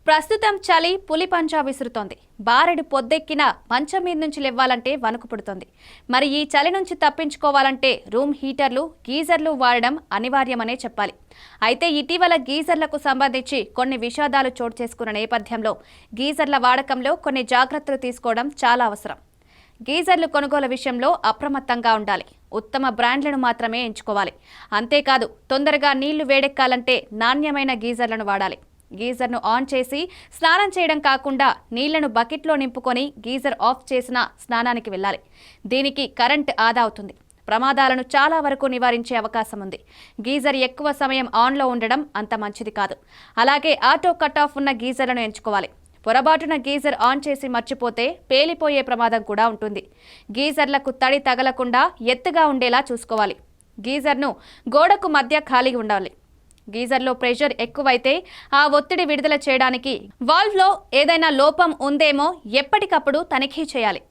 ప్రస్తుతం చలి పులి పంజా విసురుతోంది. బారెడు పొద్దెక్కిన మంచం మీద నుంచి లేవ్వాలంటే వణుకు పుడుతోంది. మరి ఈ చలి నుంచి తప్పించుకోవాలంటే రూమ్ హీటర్లు, గీజర్లు వాడడం అనివార్యమనే చెప్పాలి. అయితే ఇటీవల గీజర్లకు సంబంధించి కొన్ని విషాదాలు చోటు చేసుకున్న నేపథ్యంలో గీజర్ల వాడకంలో కొన్ని జాగ్రత్తలు తీసుకోవడం చాలా అవసరం. గీజర్లు కొనుగోలు విషయంలో అప్రమత్తంగా ఉండాలి. ఉత్తమ బ్రాండ్లను మాత్రమే ఎంచుకోవాలి. అంతేకాదు తొందరగా నీళ్లు వేడెక్కాలంటే నాణ్యమైన గీజర్లను వాడాలి. గీజర్ను ఆన్ చేసి స్నానం చేయడం కాకుండా నీళ్లను బకెట్లో నింపుకొని గీజర్ ఆఫ్ చేసిన స్నానానికి వెళ్ళాలి. దీనికి కరెంట్ ఆదా అవుతుంది. ప్రమాదాలను చాలా వరకు నివారించే అవకాశం ఉంది. గీజర్ ఎక్కువ సమయం ఆన్లో ఉండడం అంత మంచిది కాదు. అలాగే ఆటో కట్ ఆఫ్ ఉన్న గీజర్లను ఎంచుకోవాలి. పొరపాటున గీజర్ ఆన్ చేసి మర్చిపోతే పేలిపోయే ప్రమాదం కూడా ఉంటుంది. గీజర్లకు తడి తగలకుండా ఎత్తుగా ఉండేలా చూసుకోవాలి. గీజర్ను గోడకు మధ్య ఖాళీ ఉండాలి. గీజర్లో ప్రెషర్ ఎక్కువైతే ఆ ఒత్తిడి విడుదల చేయడానికి వాల్వ్లో ఏదైనా లోపం ఉందేమో ఎప్పటికప్పుడు తనిఖీ చేయాలి.